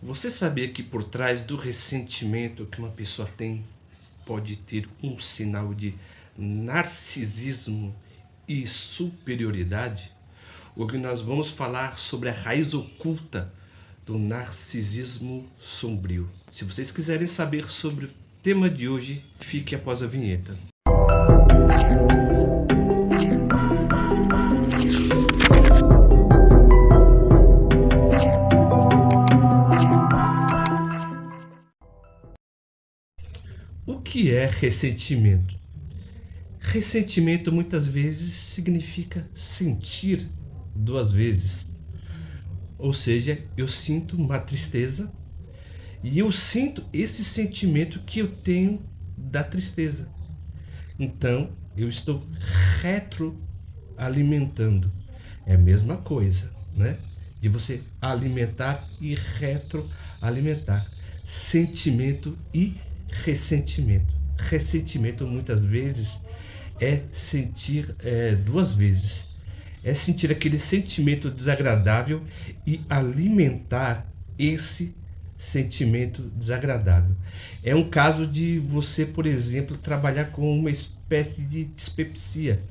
Você sabia que por trás do ressentimento que uma pessoa tem pode ter um sinal de narcisismo e superioridade? Hoje nós vamos falar sobre a raiz oculta do narcisismo sombrio. Se vocês quiserem saber sobre o tema de hoje, fique após a vinheta. O que é ressentimento? Ressentimento muitas vezes significa sentir duas vezes. Ou seja, eu sinto uma tristeza e eu sinto esse sentimento que eu tenho da tristeza. Então, eu estou retroalimentando. É a mesma coisa, né? De você alimentar e retroalimentar. Sentimento e ressentimento. Ressentimento muitas vezes é sentir duas vezes. É sentir aquele sentimento desagradável e alimentar esse sentimento desagradável. É um caso de você, por exemplo, trabalhar com uma espécie de dispepsia.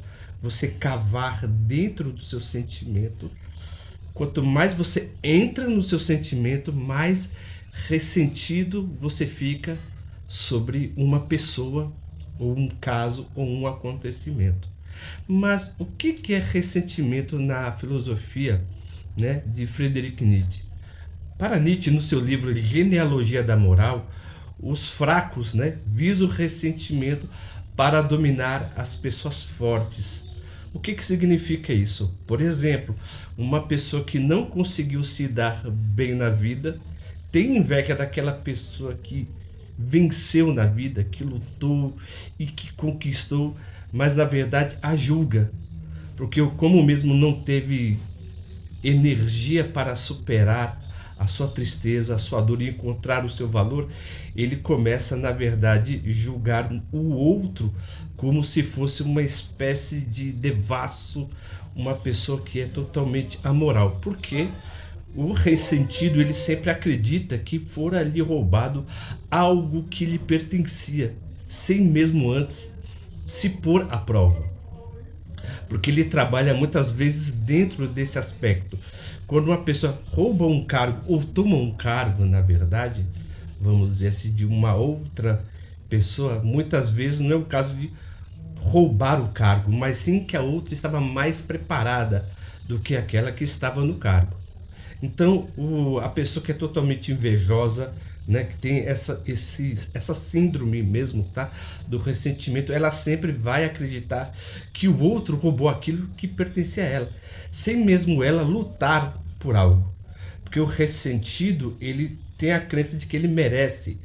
Você cavar dentro do seu sentimento. Quanto mais você entra no seu sentimento, mais ressentido você fica sobre uma pessoa, ou um caso, ou um acontecimento. Mas o que é ressentimento na filosofia, né, de Friedrich Nietzsche? Para Nietzsche, no seu livro Genealogia da Moral, os fracos, né, visam o ressentimento para dominar as pessoas fortes. O que significa isso? Por exemplo, uma pessoa que não conseguiu se dar bem na vida tem inveja daquela pessoa que venceu na vida, que lutou e que conquistou, mas na verdade a julga, porque como mesmo não teve energia para superar a sua tristeza, a sua dor e encontrar o seu valor, ele começa, na verdade, julgar o outro como se fosse uma espécie de devasso, uma pessoa que é totalmente amoral. Porque o ressentido, ele sempre acredita que fora lhe roubado algo que lhe pertencia, sem mesmo antes se pôr à prova. Porque ele trabalha muitas vezes dentro desse aspecto. Quando uma pessoa rouba um cargo ou toma um cargo, na verdade, vamos dizer assim, de uma outra pessoa, muitas vezes não é o caso de roubar o cargo, mas sim que a outra estava mais preparada do que aquela que estava no cargo. Então, a pessoa que é totalmente invejosa, né, que tem essa síndrome mesmo, tá, do ressentimento, ela sempre vai acreditar que o outro roubou aquilo que pertencia a ela, sem mesmo ela lutar por algo. Porque o ressentido, ele tem a crença de que ele merece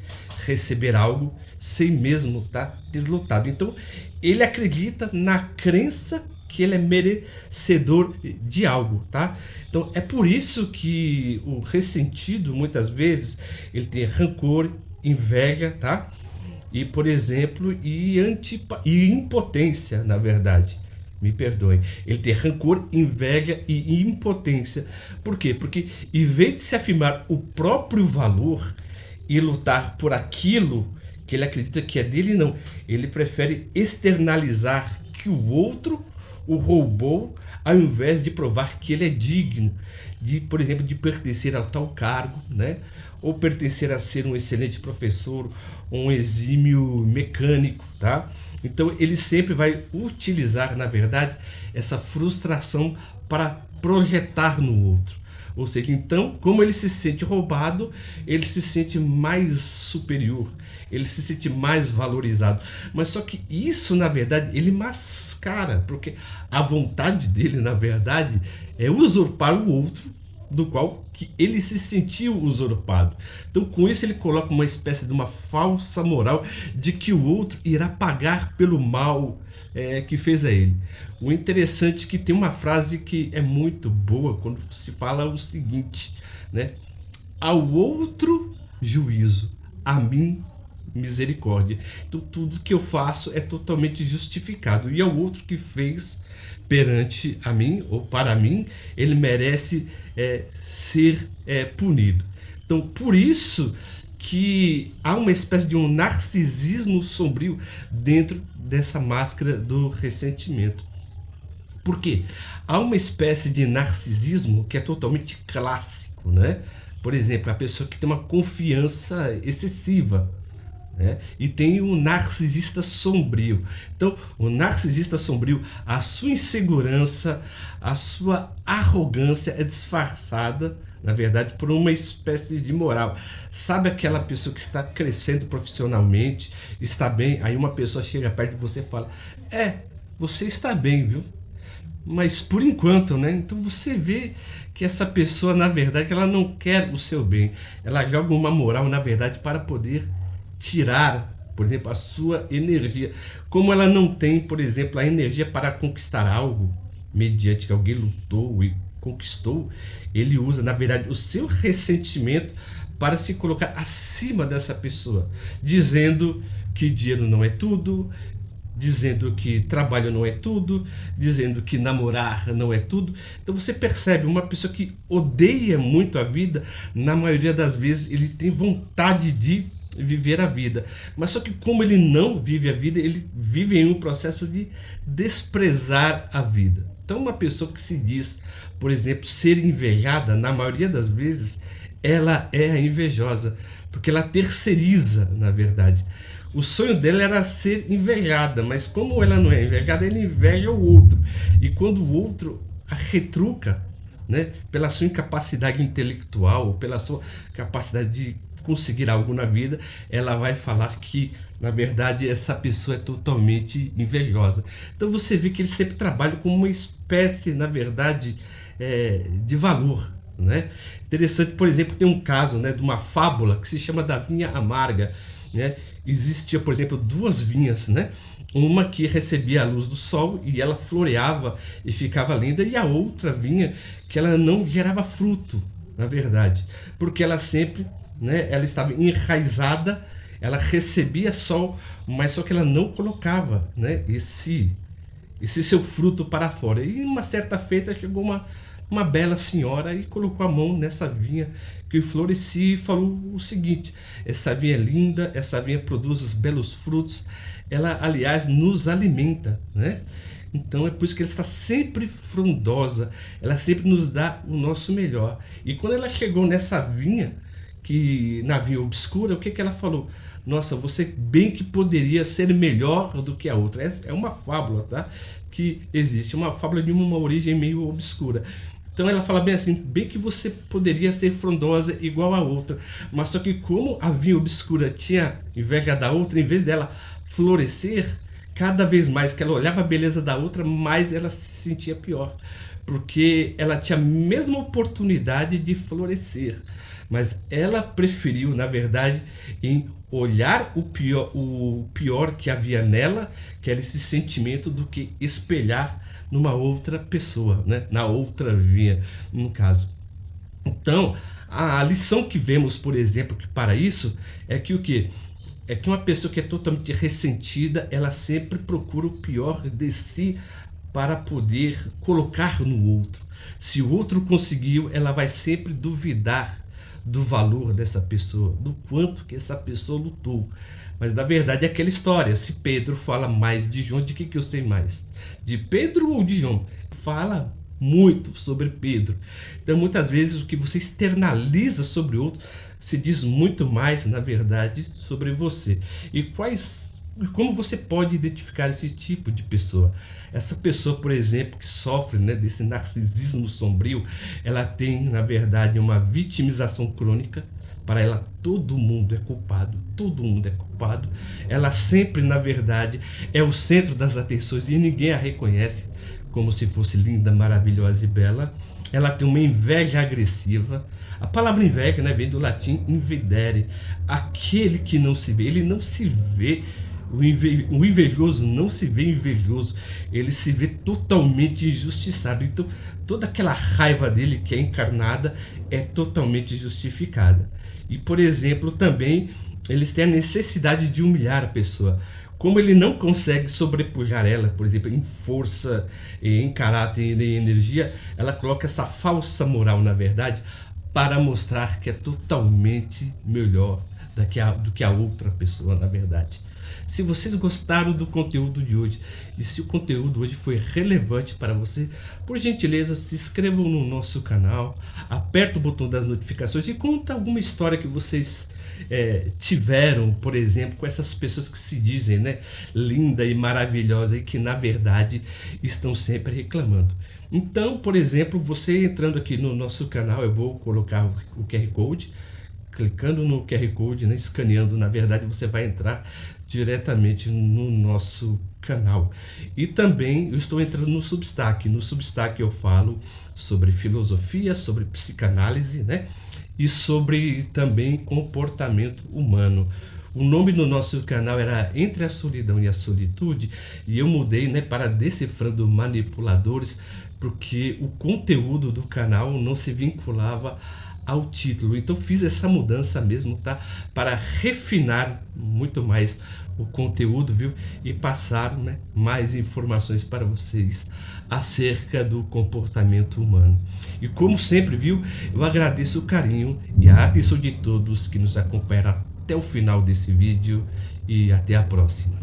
receber algo sem mesmo ter lutado. Então, ele acredita na crença que ele é merecedor de algo, tá? Então é por isso que o ressentido, muitas vezes, ele tem rancor, inveja, tá? E, por exemplo, e impotência, na verdade. Me perdoem. Ele tem rancor, inveja e impotência. Por quê? Porque em vez de se afirmar o próprio valor e lutar por aquilo que ele acredita que é dele, não. Ele prefere externalizar que o outro o roubou, ao invés de provar que ele é digno de, por exemplo, de pertencer a tal cargo, né? Ou pertencer a ser um excelente professor, um exímio mecânico, tá? Então ele sempre vai utilizar, na verdade, essa frustração para projetar no outro. Ou seja, então, como ele se sente roubado, ele se sente mais superior, ele se sente mais valorizado. Mas só que isso, na verdade, ele mascara, porque a vontade dele, na verdade, é usurpar o outro, do qual que ele se sentiu usurpado. Então, com isso, ele coloca uma espécie de uma falsa moral de que o outro irá pagar pelo mal que fez a ele. O interessante é que tem uma frase que é muito boa quando se fala o seguinte, né? Ao outro juízo, a mim misericórdia. Então tudo que eu faço é totalmente justificado, e ao outro que fez perante a mim ou para mim, ele merece ser punido. Então, por isso que há uma espécie de um narcisismo sombrio dentro dessa máscara do ressentimento. Por quê? Há uma espécie de narcisismo que é totalmente clássico, né? Por exemplo, a pessoa que tem uma confiança excessiva, né? E tem o narcisista sombrio. Então, o narcisista sombrio, a sua insegurança, a sua arrogância é disfarçada, na verdade, por uma espécie de moral. Sabe aquela pessoa que está crescendo profissionalmente, está bem, aí uma pessoa chega perto de você e fala: você está bem, viu? Mas por enquanto, né? Então você vê que essa pessoa, na verdade, ela não quer o seu bem. Ela joga uma moral, na verdade, para poder tirar, por exemplo, a sua energia. Como ela não tem, por exemplo, a energia para conquistar algo, mediante que alguém lutou e conquistou, ele usa, na verdade, o seu ressentimento para se colocar acima dessa pessoa, dizendo que dinheiro não é tudo, dizendo que trabalho não é tudo, dizendo que namorar não é tudo. Então você percebe, uma pessoa que odeia muito a vida, na maioria das vezes ele tem vontade de viver a vida, mas só que como ele não vive a vida, ele vive em um processo de desprezar a vida. Então uma pessoa que se diz, por exemplo, ser invejada, na maioria das vezes ela é a invejosa, porque ela terceiriza, na verdade. O sonho dela era ser invejada, mas como ela não é invejada, ela inveja o outro. E quando o outro a retruca, né, pela sua incapacidade intelectual, ou pela sua capacidade de conseguir algo na vida, ela vai falar que, na verdade, essa pessoa é totalmente invejosa. Então você vê que eles sempre trabalham com uma espécie, na verdade, de valor, né? Interessante, por exemplo, tem um caso, né, de uma fábula que se chama da vinha amarga, né? Existia, por exemplo, duas vinhas, né? Uma que recebia a luz do sol e ela floreava e ficava linda, e a outra vinha que ela não gerava fruto, na verdade, porque ela sempre, né, ela estava enraizada, ela recebia sol, mas só que ela não colocava, né, esse seu fruto para fora. E uma certa feita chegou uma bela senhora e colocou a mão nessa vinha que florescia e falou o seguinte: essa vinha é linda, essa vinha produz os belos frutos, ela aliás nos alimenta, né? Então é por isso que ela está sempre frondosa, ela sempre nos dá o nosso melhor. E quando ela chegou nessa vinha, que na vinha obscura, o que ela falou? Nossa, você bem que poderia ser melhor do que a outra. É uma fábula, tá? Que existe, uma fábula de uma origem meio obscura. Então ela fala bem assim: bem que você poderia ser frondosa igual a outra, mas só que como a vinha obscura tinha inveja da outra, em vez dela florescer, cada vez mais que ela olhava a beleza da outra, mais ela se sentia pior, porque ela tinha a mesma oportunidade de florescer, mas ela preferiu, na verdade, em olhar o pior que havia nela, que era esse sentimento, do que espelhar numa outra pessoa, né? Na outra vinha, no caso. Então, a lição que vemos, por exemplo, que para isso é que o que? É que uma pessoa que é totalmente ressentida, ela sempre procura o pior de si para poder colocar no outro. Se o outro conseguiu, ela vai sempre duvidar do valor dessa pessoa, do quanto que essa pessoa lutou. Mas na verdade é aquela história: se Pedro fala mais de João, de que eu sei mais? De Pedro ou de João? Fala muito sobre Pedro. Então muitas vezes o que você externaliza sobre o outro se diz muito mais, na verdade, sobre você. E como você pode identificar esse tipo de pessoa? Essa pessoa, por exemplo, que sofre, né, desse narcisismo sombrio, ela tem, na verdade, uma vitimização crônica. Para ela, todo mundo é culpado, todo mundo é culpado. Ela sempre, na verdade, é o centro das atenções e ninguém a reconhece como se fosse linda, maravilhosa e bela. Ela tem uma inveja agressiva. A palavra inveja, né, vem do latim invidere, aquele que não se vê. Ele não se vê, o invejoso não se vê invejoso, ele se vê totalmente injustiçado. Então toda aquela raiva dele que é encarnada é totalmente justificada. E, por exemplo, também eles têm a necessidade de humilhar a pessoa. Como ele não consegue sobrepujar ela, por exemplo, em força, em caráter e em energia, ela coloca essa falsa moral, na verdade, para mostrar que é totalmente melhor do que a outra pessoa, na verdade. Se vocês gostaram do conteúdo de hoje e se o conteúdo hoje foi relevante para você, por gentileza, se inscrevam no nosso canal, aperta o botão das notificações e conta alguma história que vocês tiveram, por exemplo, com essas pessoas que se dizem, né, linda e maravilhosa e que na verdade estão sempre reclamando. Então, por exemplo, você entrando aqui no nosso canal, eu vou colocar o QR Code. Clicando no QR Code, né, escaneando, na verdade você vai entrar diretamente no nosso canal. E também eu estou entrando no Substack. No Substack eu falo sobre filosofia, sobre psicanálise, né? E sobre também comportamento humano. O nome do nosso canal era Entre a Solidão e a Solitude, e eu mudei, né, para Decifrando Manipuladores, porque o conteúdo do canal não se vinculava ao título. Então fiz essa mudança mesmo, tá? Para refinar muito mais o conteúdo, viu? E passar, né, mais informações para vocês acerca do comportamento humano. E como sempre, viu? Eu agradeço o carinho e a atenção de todos que nos acompanharam até o final desse vídeo e até a próxima.